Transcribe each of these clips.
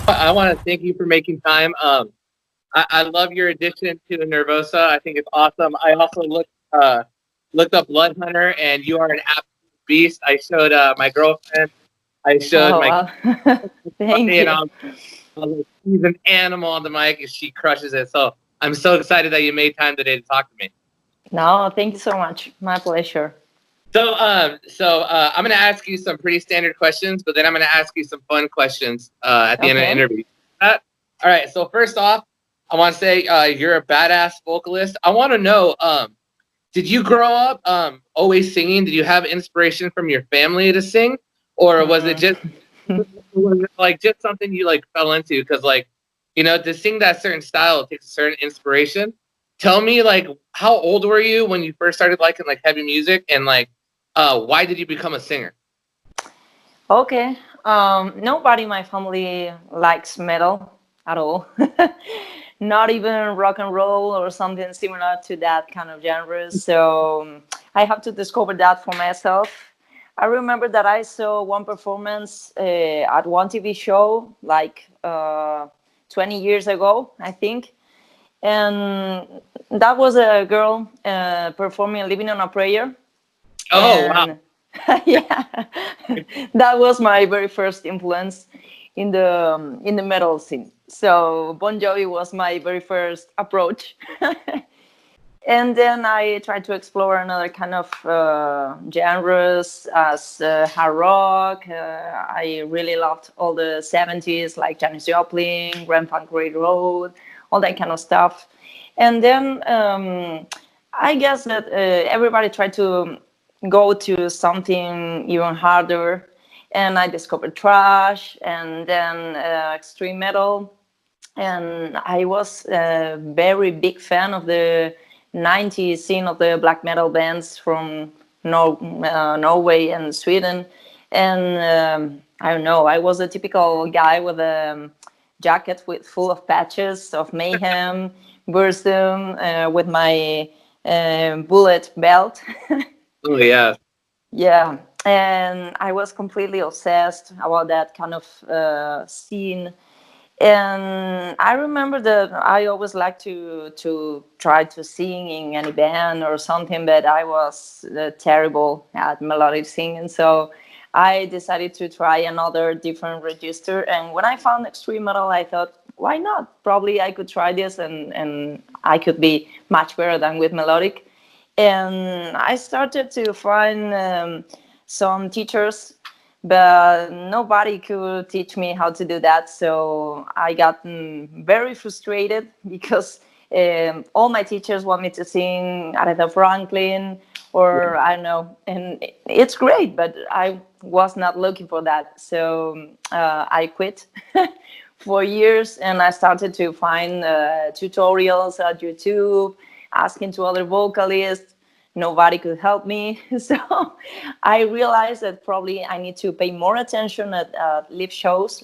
I want to thank you for making time. I love your addition to Nervosa. I think it's awesome. I also looked up Bloodhunter, and you are an absolute beast. I showed my girlfriend. I showed Oh, my wow. Thank buddy, and you. I was like, she's an animal on the mic, and she crushes it. So I'm so excited that you made time today to talk to me. No, thank you so much. My pleasure. I'm going to ask you some pretty standard questions, but then I'm going to ask you some fun questions at the end of the Okay. interview. All right. So first off, I want to say you're a badass vocalist. I want to know, did you grow up always singing? Did you have inspiration from your family to sing, or Hmm. was it like just something you like fell into? Because like, to sing that certain style, it takes a certain inspiration. Tell me like, how old were you when you first started liking like heavy music, and like, why did you become a singer? Okay. Nobody in my family likes metal at all. Not even rock and roll or something similar to that kind of genre. So I have to discover that for myself. I remember that I saw one performance at one TV show like 20 years ago, I think. And that was a girl performing Living on a Prayer. Oh wow. And yeah, that was my very first influence in the metal scene. So Bon Jovi was my very first approach. And then I tried to explore another kind of genres as hard rock. I really loved all the 70s, like Janis Joplin, Grand Funk Railroad, all that kind of stuff. And then I guess that everybody tried to go to something even harder. And I discovered thrash and then extreme metal, and I was a very big fan of the 90s scene of the black metal bands from Norway and Sweden. And I don't know, I was a typical guy with a jacket full of patches of mayhem, Burzum, with my bullet belt. Oh yeah. Yeah, and I was completely obsessed about that kind of scene. And I remember that I always liked to try to sing in any band or something, but I was terrible at melodic singing. So I decided to try another different register. And when I found extreme metal, I thought, why not? Probably I could try this, and I could be much better than with melodic. And I started to find some teachers, but nobody could teach me how to do that. So I got very frustrated because all my teachers want me to sing Aretha Franklin or I don't know, and it's great, but I was not looking for that. So I quit for years, and I started to find tutorials at YouTube, asking to other vocalists. Nobody could help me. So I realized that probably I need to pay more attention at live shows.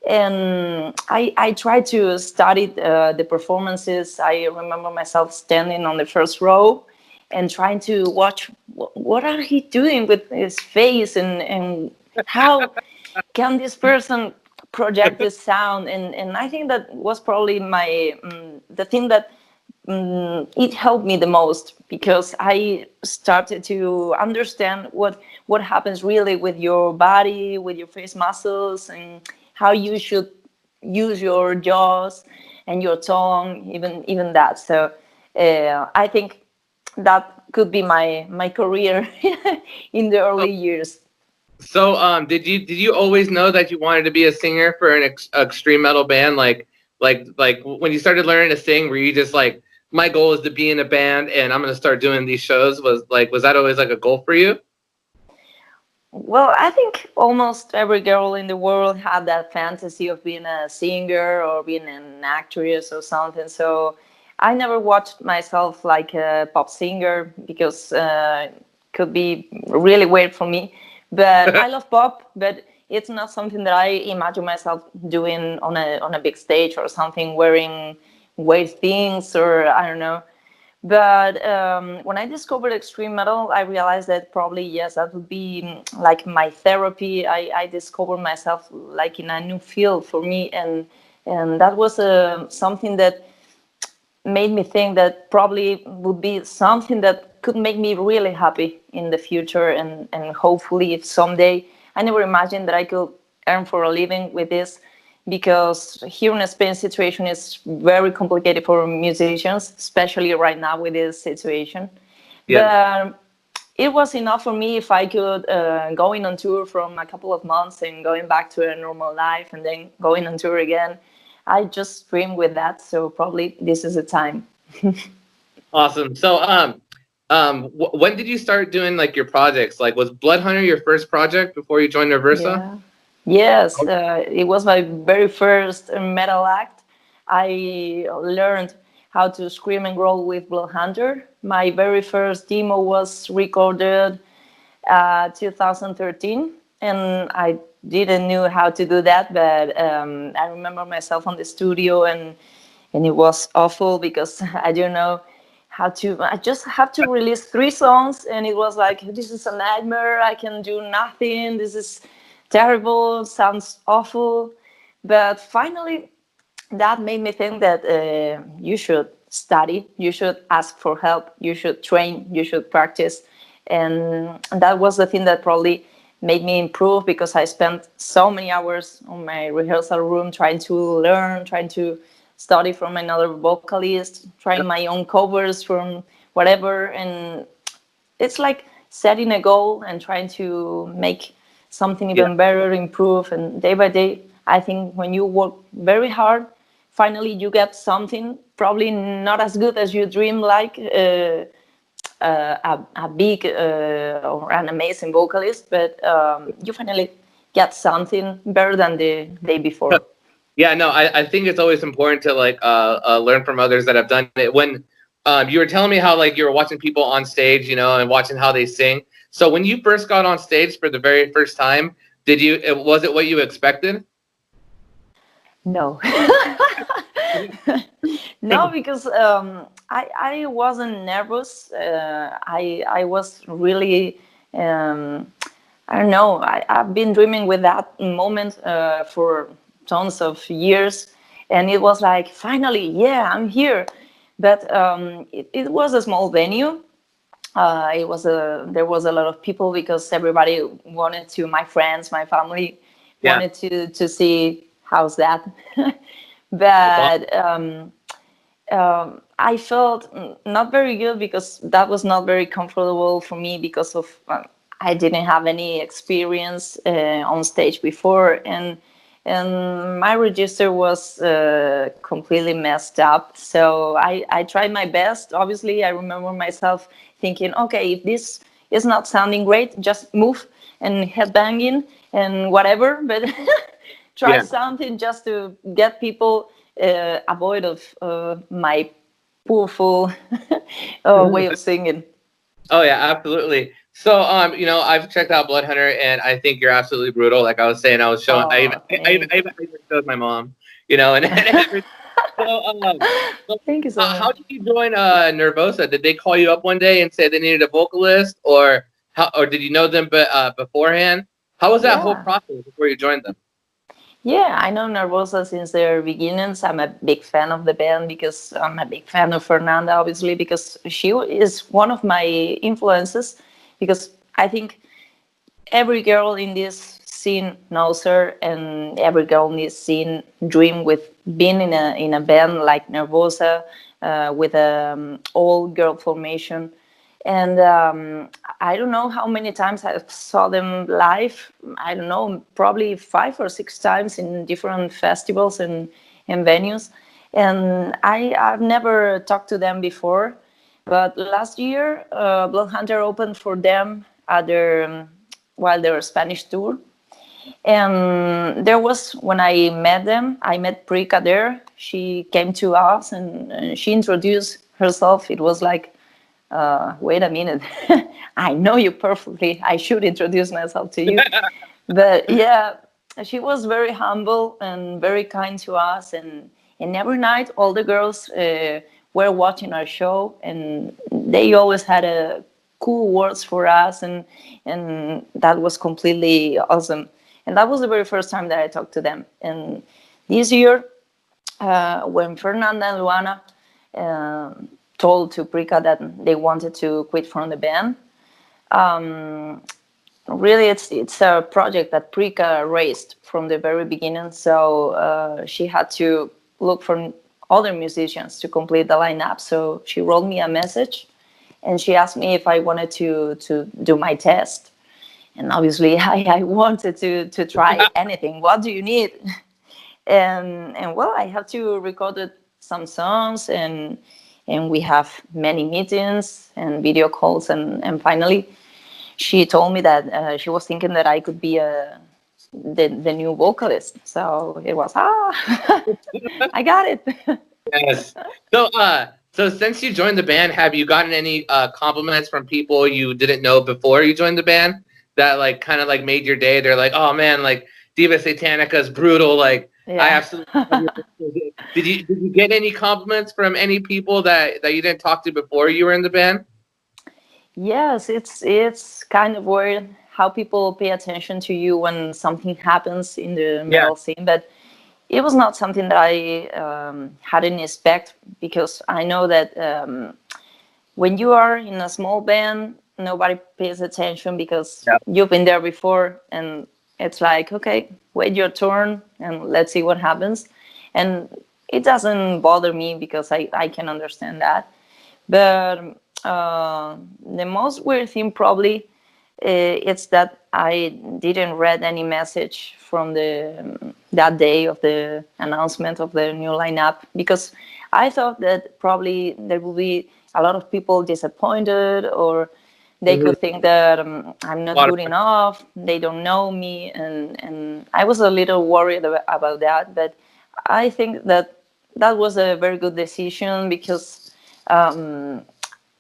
And I tried to study the performances. I remember myself standing on the first row and trying to watch what are he doing with his face, and how can this person project this sound. And I think that was probably my the thing that it helped me the most, because I started to understand what happens really with your body, with your face muscles, and how you should use your jaws and your tongue, even that. So I think that could be my career in the So, early years. did you always know that you wanted to be a singer for an extreme metal band? Like when you started learning to sing, were you just like, my goal is to be in a band and I'm gonna start doing these shows? Was that always like a goal for you? Well, I think almost every girl in the world had that fantasy of being a singer or being an actress or something. So I never watched myself like a pop singer, because it could be really weird for me. But I love pop, but it's not something that I imagine myself doing on a big stage or something, wearing weird things or I don't know. But when I discovered extreme metal, I realized that probably, yes, that would be like my therapy. I discovered myself like in a new field for me, and that was something that made me think that probably would be something that could make me really happy in the future, and hopefully if someday, I never imagined that I could earn for a living with this, because here in Spain situation is very complicated for musicians, especially right now with this situation. Yeah. But it was enough for me if I could going on tour from a couple of months and going back to a normal life and then going on tour again. I just dream with that, so probably this is the time. Awesome. So, when did you start doing like your projects? Like, was Bloodhunter your first project before you joined NERVOSA? Yeah. Yes, it was my very first metal act. I learned how to scream and growl with Bloodhunter. My very first demo was recorded 2013, and I didn't know how to do that, but I remember myself on the studio, and it was awful because I didn't know how to. I just have to release 3 songs, and it was like, this is a nightmare. I can do nothing. This is terrible. Sounds awful. But finally, that made me think that you should study, you should ask for help, you should train, you should practice. And that was the thing that probably made me improve, because I spent so many hours on my rehearsal room trying to learn, trying to study from another vocalist, trying my own covers from whatever. And it's like setting a goal and trying to make something Yeah. even better, improve, and day by day, I think when you work very hard, finally you get something probably not as good as you dream, like a big or an amazing vocalist, but you finally get something better than the day before. Yeah, no, I think it's always important to like learn from others that have done it. When you were telling me how like you were watching people on stage, you know, and watching how they sing. So when you first got on stage for the very first time, was it what you expected? No. No, because I wasn't nervous. I was really, I don't know, I've been dreaming with that moment for tons of years. And it was like, finally, yeah, I'm here. But it was a small venue. There was a lot of people because everybody wanted to, my friends, my family Yeah. wanted to see how's that. That's awesome. But I felt not very good, because that was not very comfortable for me, because of I didn't have any experience on stage before, and my register was completely messed up. So I tried my best. Obviously, I remember myself thinking, okay, if this is not sounding great, just move and headbanging and whatever, but try Yeah. something just to get people avoid of my poorful way of singing. Oh yeah, absolutely. So you know, I've checked out Bloodhunter, and I think you're absolutely brutal. Like I was saying, I was showing. Oh, I even showed my mom. You know, and, and everything. So, so thank you so how much. did you join Nervosa? Did they call you up one day and say they needed a vocalist, or did you know them beforehand? How was that whole Yeah. process before you joined them? Yeah, I know Nervosa since their beginnings. I'm a big fan of the band, because I'm a big fan of Fernanda, obviously, because she is one of my influences. Because I think every girl in this scene knows her, and every girl in this scene dream with being in a band like Nervosa, with a all girl formation. And I don't know how many times I saw them live. I don't know, probably 5 or 6 times in different festivals and venues. And I've never talked to them before. But last year, Bloodhunter opened for them at while their Spanish tour. And there was, when I met them, I met Prika there. She came to us, and she introduced herself. It was like, wait a minute, I know you perfectly. I should introduce myself to you. But yeah, she was very humble and very kind to us. And every night, all the girls were watching our show, and they always had a cool words for us, and that was completely awesome. And that was the very first time that I talked to them. And this year, when Fernanda and Luana told to Prika that they wanted to quit from the band, really it's a project that Prika raised from the very beginning. So she had to look for other musicians to complete the lineup. So she wrote me a message, and she asked me if I wanted to do my test. And obviously I wanted to try anything. What do you need? And well, I have to record some songs, and we have many meetings and video calls, and finally she told me that she was thinking that I could be the new vocalist. So it was I got it. Yes. So since you joined the band, have you gotten any compliments from people you didn't know before you joined the band that like kind of like made your day? They're like, oh man, like Diva Satanica is brutal. Like I absolutely. Did you get any compliments from any people that you didn't talk to before you were in the band? Yes, it's kind of weird how people pay attention to you when something happens in the metal scene, but it was not something that I hadn't expect, because I know that when you are in a small band, nobody pays attention because you've been there before, and it's like, okay, wait your turn and let's see what happens. And it doesn't bother me because I can understand that. But the most weird thing probably it's that I didn't read any message from that day of the announcement of the new lineup, because I thought that probably there would be a lot of people disappointed, or they could think that I'm not good enough, they don't know me, and I was a little worried about that. But I think that was a very good decision, because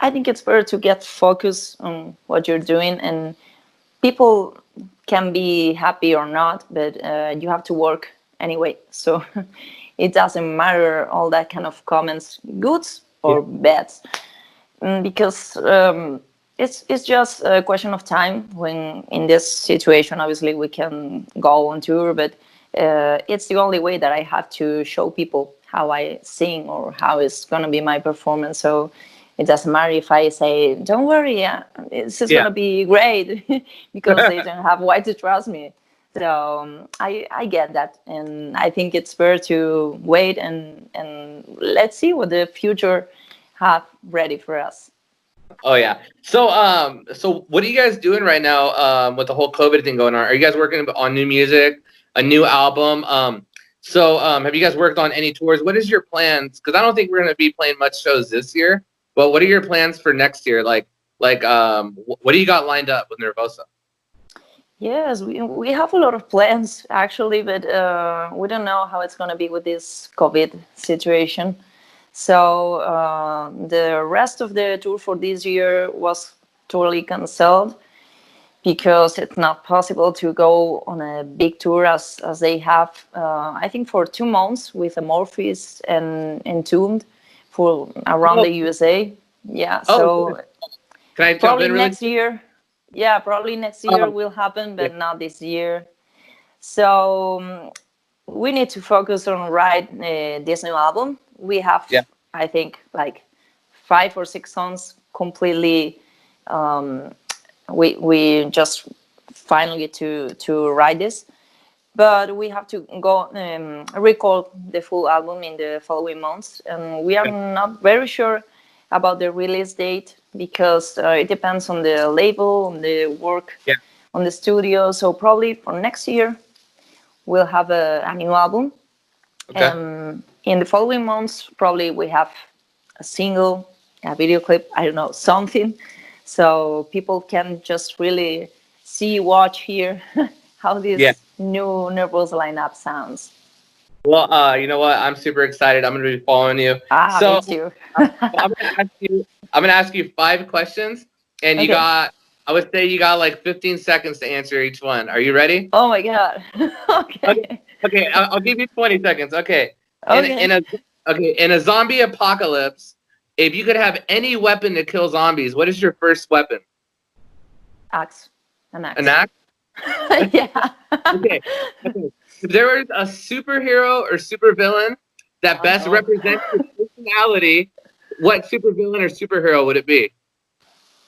I think it's better to get focused on what you're doing, and people can be happy or not, but you have to work anyway. So it doesn't matter all that kind of comments, goods or bads, because it's just a question of time. When in this situation, obviously we can go on tour, but it's the only way that I have to show people how I sing or how it's going to be my performance. So it doesn't matter if I say, don't worry, it's just going to be great, because they don't have why to trust me. So I get that. And I think it's fair to wait and let's see what the future have ready for us. Oh, yeah. So what are you guys doing right now with the whole COVID thing going on? Are you guys working on new music, a new album? Have you guys worked on any tours? What is your plans? Because I don't think we're going to be playing much shows this year. But what are your plans for next year? What do you got lined up with Nervosa? Yes, we have a lot of plans actually, but we don't know how it's going to be with this COVID situation. So the rest of the tour for this year was totally canceled, because it's not possible to go on a big tour as they have, I think, for 2 months with Amorphis and Entombed for around the USA. Yeah, so can I probably next year. Yeah, probably next year will happen, but not this year. So we need to focus on write this new album. We have, I think, like 5 or 6 songs completely. We just finally to write this, but we have to go record the full album in the following months, and we are not very sure about the release date, because it depends on the label, on the work, on the studio. So probably for next year we'll have a new album. In the following months probably we have a single, a video clip, I don't know, something, so people can just really see, watch, hear how this new Nervosa lineup sounds. Well, you know what? I'm super excited. I'm going to be following you. Me too. I'm going to ask you 5 questions, and I would say you got like 15 seconds to answer each one. Are you ready? Oh my God. Okay. I'll give you 20 seconds. Okay. In a zombie apocalypse, if you could have any weapon to kill zombies, what is your first weapon? Axe. An axe. An axe? Yeah. Okay. If there was a superhero or supervillain that best no. represents your personality, what supervillain or superhero would it be?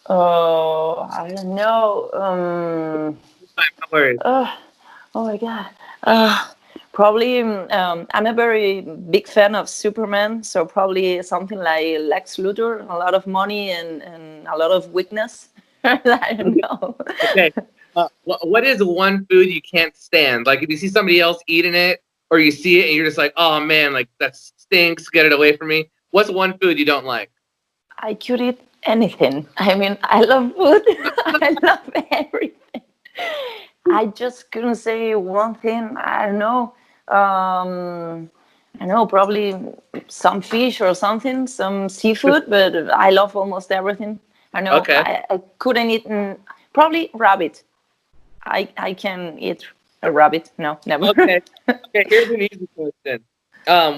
Oh, I don't know. No worries. Oh my God. Probably, I'm a very big fan of Superman, so probably something like Lex Luthor, a lot of money and a lot of weakness. I don't know. Okay. What is one food you can't stand? Like if you see somebody else eating it, or you see it and you're just like, oh man, like that stinks, get it away from me. What's one food you don't like? I could eat anything. I mean, I love food. I love everything. I just couldn't say one thing. I don't know. I know probably some fish or something, some seafood, but I love almost everything. I know. Okay. I couldn't eat probably rabbit. I can eat a rabbit. No, never. Okay. Okay. Here's an easy question.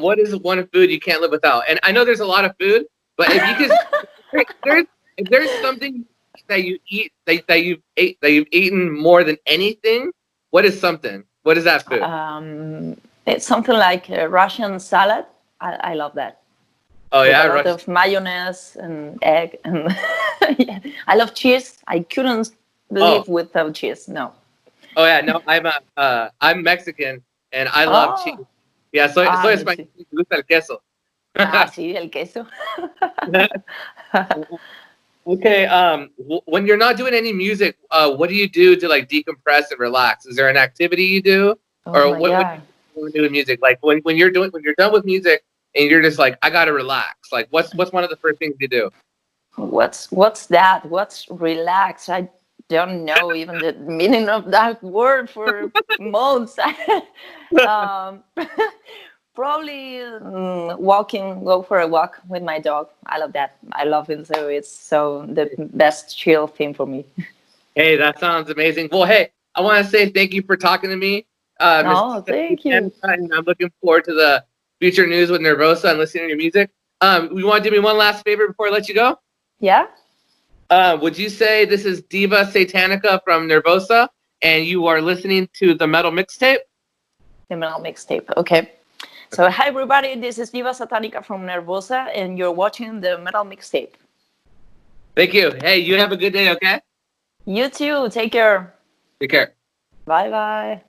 What is one food you can't live without? And I know there's a lot of food, but if you could, if there's something that you eat that you've eaten more than anything, what is something? What is that food? It's something like a Russian salad. I love that. Oh yeah, a lot of mayonnaise and egg and yeah. I love cheese. I couldn't live without cheese. No. Oh yeah, no, I'm Mexican and I love cheese. Yeah, so es me gusta el queso. Sí, el queso. Okay, when you're not doing any music, what do you do to like decompress and relax? Is there an activity you do, or what do you do with music? Like when you're done with music and you're just like, I gotta relax. Like what's one of the first things you do? What's that? What's relax? I don't know even the meaning of that word for months. Probably walking, go for a walk with my dog. I love that. I love it. So it's the best chill thing for me. Hey, that sounds amazing. Well, hey, I want to say thank you for talking to me. Thank you. And I'm looking forward to the future news with Nervosa and listening to your music. You want to do me one last favor before I let you go? Yeah. Would you say this is Diva Satanica from Nervosa and you are listening to the Metal Mixtape? The Metal Mixtape. Okay. So hi everybody, this is Diva Satanica from Nervosa and you're watching the Metal Mixtape. Thank you. Hey, you have a good day, okay? You too. Take care. Take care. Bye-bye.